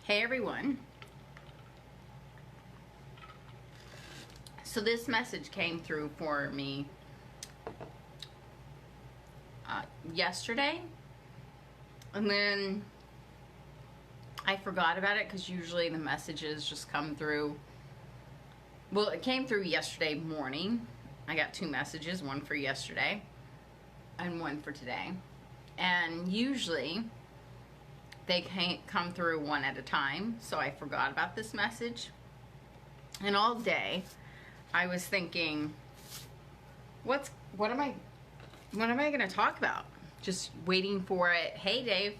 Hey everyone. So this message came through for me yesterday, and then I forgot about it because usually the messages just come through. Well, it came through yesterday morning. I got 2 messages, one for yesterday and one for today. And usually they can't come through one at a time, so I forgot about this message. And all day I was thinking, what am I going to talk about? Just waiting for it. Hey Dave,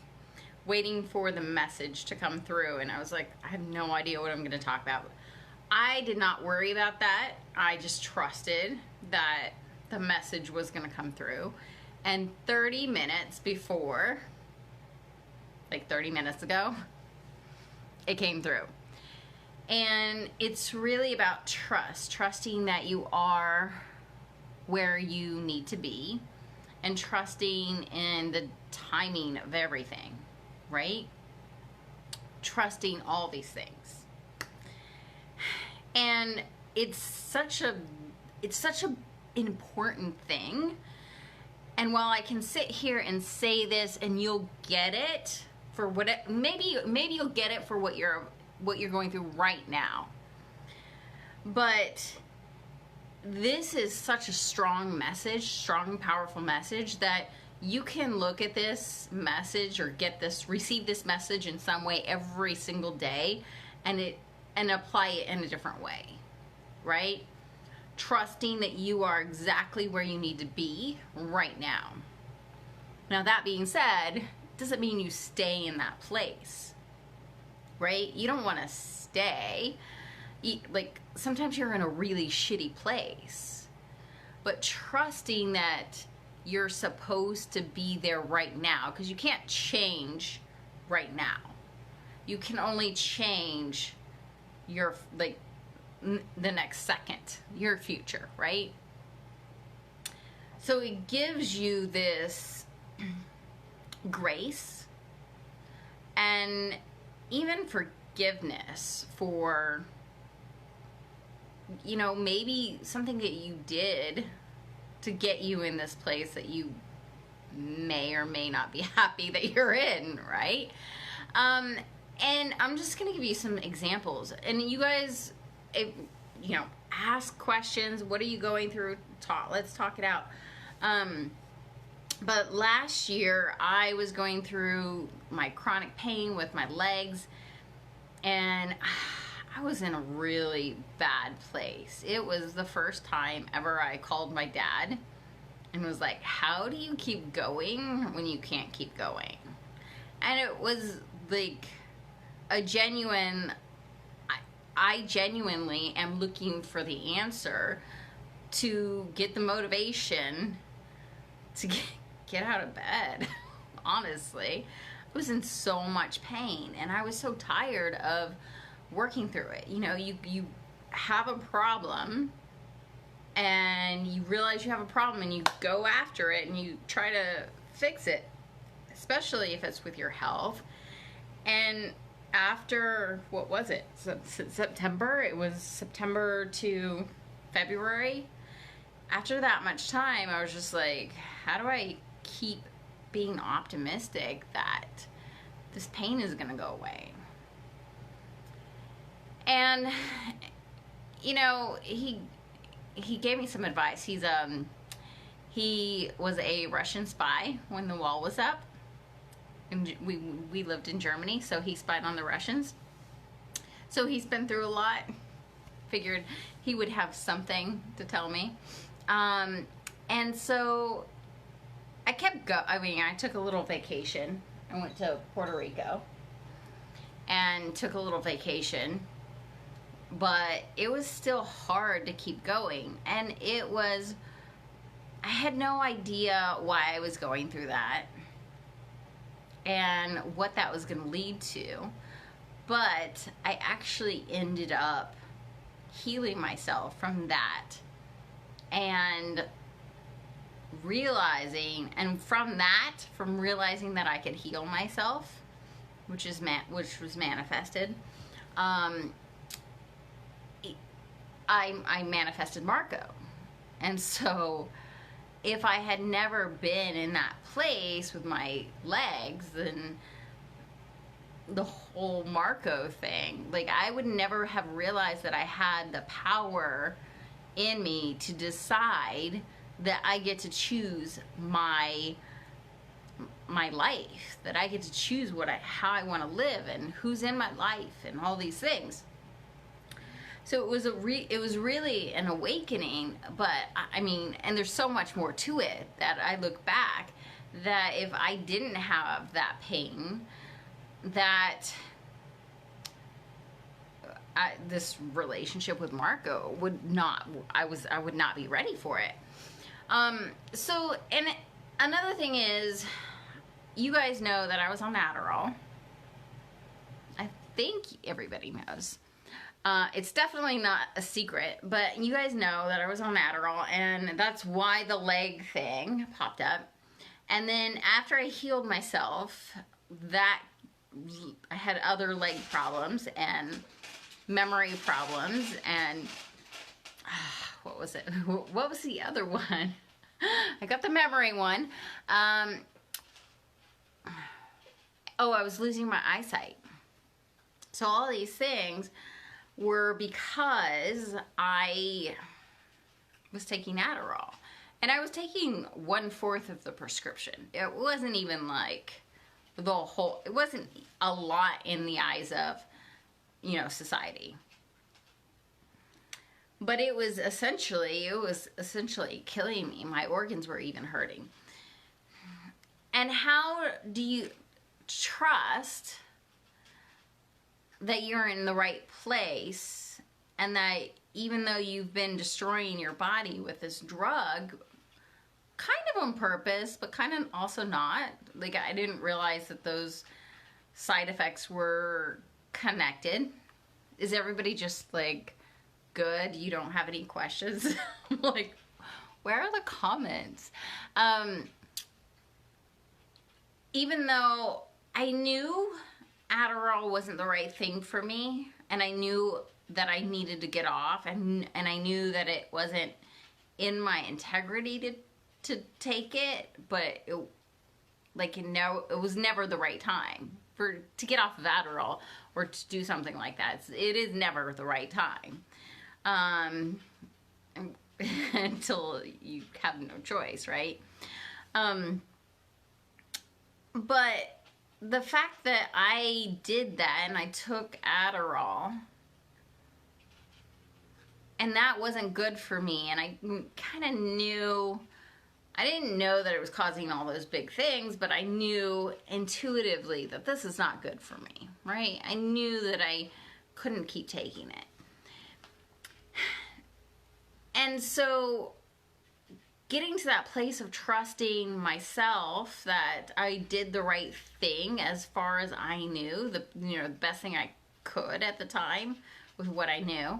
waiting for the message to come through, and I was like, I have no idea what I'm going to talk about. I did not worry about that. I just trusted that the message was going to come through. And 30 minutes before, like 30 minutes ago, it came through. And it's really about trust, trusting that you are where you need to be, and trusting in the timing of everything, right? Trusting all these things. And it's such an important thing. And while I can sit here and say this and you'll get it for what it, maybe you'll get it for what you're going through right now. But this is such a strong message, strong, powerful message, that you can look at this message or receive this message in some way every single day and apply it in a different way, right? Trusting that you are exactly where you need to be right now. Now, that being said, doesn't mean you stay in that place, right? You don't want to stay. Like, sometimes you're in a really shitty place, but trusting that you're supposed to be there right now, because you can't change right now. You can only change your, like, the next second, your future, right? So it gives you this grace and even forgiveness for, you know, maybe something that you did to get you in this place that you may or may not be happy that you're in, right? And I'm just going to give you some examples. And you guys, ask questions. What are you going through? Let's talk it out. But last year, I was going through my chronic pain with my legs, and I was in a really bad place. It was the first time ever I called my dad and was like, how do you keep going when you can't keep going? And it was like a genuine, I genuinely am looking for the answer to get the motivation to get out of bed. Honestly, I was in so much pain, and I was so tired of working through it. You know, you have a problem, and you realize you have a problem, and you go after it, and you try to fix it, especially if it's with your health. And after, what was it, September? It was September to February. After that much time, I was just like, how do I keep being optimistic that this pain is going to go away? And, you know, he gave me some advice. He was a Russian spy when the wall was up. And we lived in Germany, so he spied on the Russians. So he's been through a lot. Figured he would have something to tell me. And so I I took a little vacation. I went to Puerto Rico and took a little vacation. But it was still hard to keep going. And I had no idea why I was going through that and what that was going to lead to. But I actually ended up healing myself from that and realizing, from realizing that I could heal myself, which was manifested. I manifested Marco. And so if I had never been in that place with my legs, then the whole Marco thing, like, I would never have realized that I had the power in me to decide that I get to choose my life, that I get to choose how I want to live and who's in my life and all these things. So it was really an awakening, but I mean, and there's so much more to it that I look back, that if I didn't have that pain, that this relationship with Marco I would not be ready for it. So, and another thing is, you guys know that I was on Adderall. I think everybody knows. It's definitely not a secret, but you guys know that I was on Adderall, and that's why the leg thing popped up. And then after I healed myself, I had other leg problems and memory problems, and what was it? What was the other one? I got the memory one. I was losing my eyesight. So all these things were because I was taking Adderall. And I was taking 1/4 of the prescription. It wasn't even like it wasn't a lot in the eyes of, society. But it was essentially killing me. My organs were even hurting. And how do you trust that you're in the right place, and that even though you've been destroying your body with this drug, kind of on purpose, but kind of also not? Like, I didn't realize that those side effects were connected. Is everybody just like, good? You don't have any questions? Like, where are the comments? Even though I knew Adderall wasn't the right thing for me, and I knew that I needed to get off, and I knew that it wasn't in my integrity to take it, but it was never the right time to get off of Adderall or to do something like that. It is never the right time, until you have no choice, right? But the fact that I did that and I took Adderall, and that wasn't good for me, and I kind of knew, I didn't know that it was causing all those big things, but I knew intuitively that this is not good for me, right? I knew that I couldn't keep taking it. And so getting to that place of trusting myself that I did the right thing as far as I knew, the best thing I could at the time with what I knew,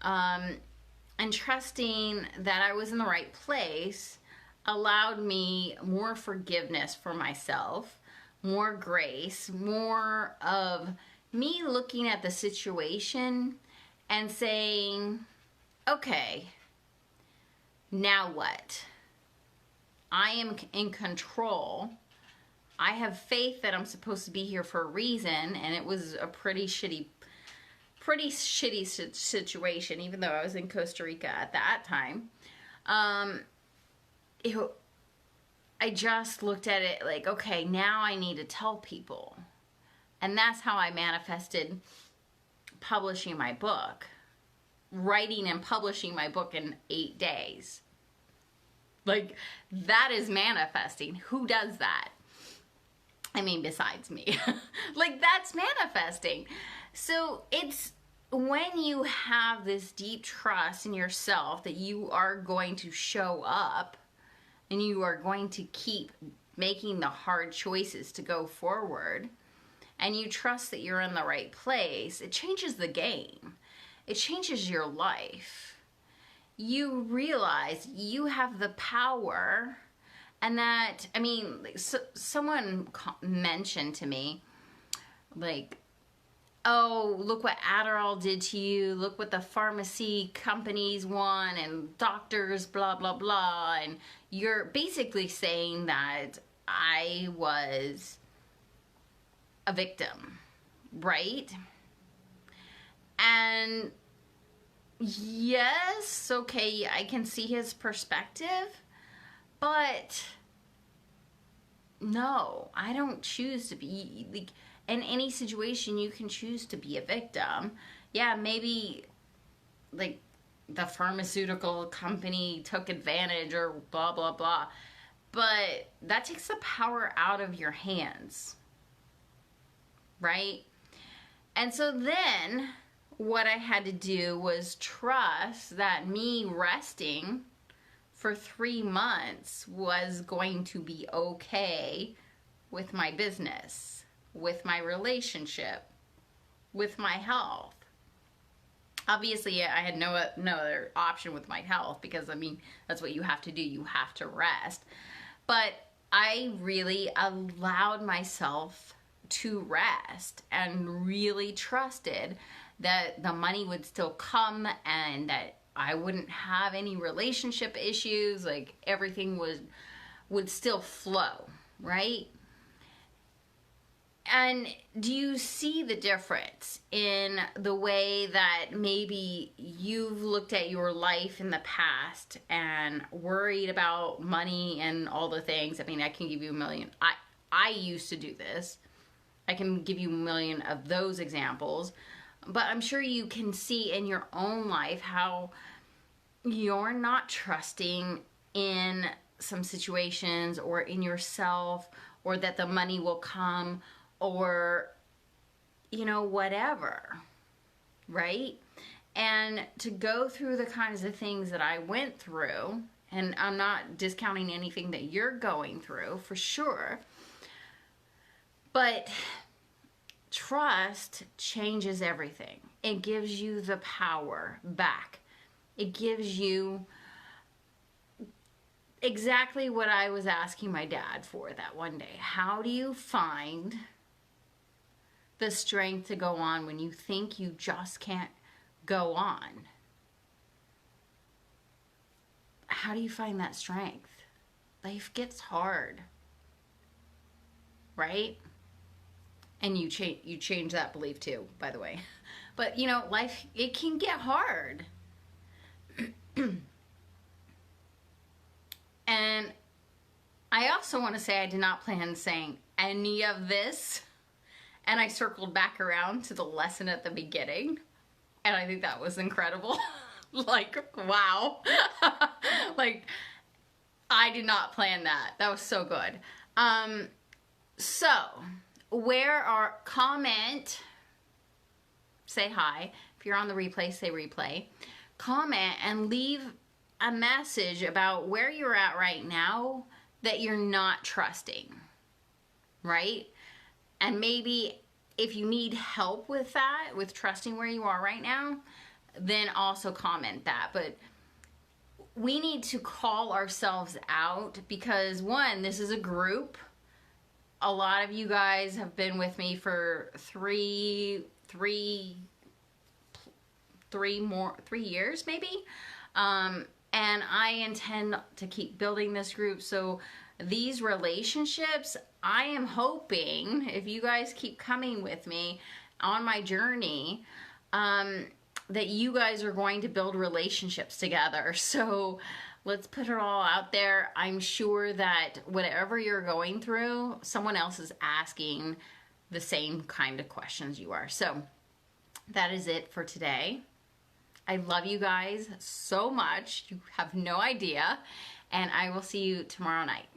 and trusting that I was in the right place, allowed me more forgiveness for myself, more grace, more of me looking at the situation and saying, okay, now what? I am in control. I have faith that I'm supposed to be here for a reason, and it was a pretty shitty situation, even though I was in Costa Rica at that time. I just looked at it like, okay, now I need to tell people. And that's how I manifested publishing my book. Writing and publishing my book in 8 days. Like, that is manifesting. Who does that? I mean, besides me. Like, that's manifesting. So it's when you have this deep trust in yourself that you are going to show up and you are going to keep making the hard choices to go forward, and you trust that you're in the right place, it changes the game. It changes your life. You realize you have the power, and that, I mean, someone mentioned to me, Like, oh, look what Adderall did to you. Look what the pharmacy companies want and doctors, blah, blah, blah. And you're basically saying that I was a victim, right? And yes, okay, I can see his perspective, but no, I don't choose to be, like, in any situation you can choose to be a victim. Yeah, maybe like the pharmaceutical company took advantage or blah blah blah, but that takes the power out of your hands, right? And so then what I had to do was trust that me resting for 3 months was going to be okay with my business, with my relationship, with my health. Obviously, I had no other option with my health because, I mean, that's what you have to do. You have to rest. But I really allowed myself to rest and really trusted that the money would still come and that I wouldn't have any relationship issues. Like, everything would still flow, right? And do you see the difference in the way that maybe you've looked at your life in the past and worried about money and all the things? I mean, I can give you a million. I used to do this. I can give you a million of those examples. But I'm sure you can see in your own life how you're not trusting in some situations or in yourself, or that the money will come, or, you know, whatever, right? And to go through the kinds of things that I went through, and I'm not discounting anything that you're going through, for sure, but trust changes everything. It gives you the power back. It gives you exactly what I was asking my dad for that one day. How do you find the strength to go on when you think you just can't go on? How do you find that strength? Life gets hard, right? And you change that belief too, by the way. But, you know, life, it can get hard. And I also want to say I did not plan on saying any of this. And I circled back around to the lesson at the beginning. And I think that was incredible. Like, wow. Like, I did not plan that. That was so good. So, comment, say hi. If you're on the replay, say replay. Comment and leave a message about where you're at right now that you're not trusting, right? And maybe if you need help with that, with trusting where you are right now, then also comment that. But we need to call ourselves out because, one, this is a group. A lot of you guys have been with me for three years maybe. And I intend to keep building this group. So these relationships, I am hoping, if you guys keep coming with me on my journey, that you guys are going to build relationships together. So let's put it all out there. I'm sure that whatever you're going through, someone else is asking the same kind of questions you are. So that is it for today. I love you guys so much. You have no idea. And I will see you tomorrow night.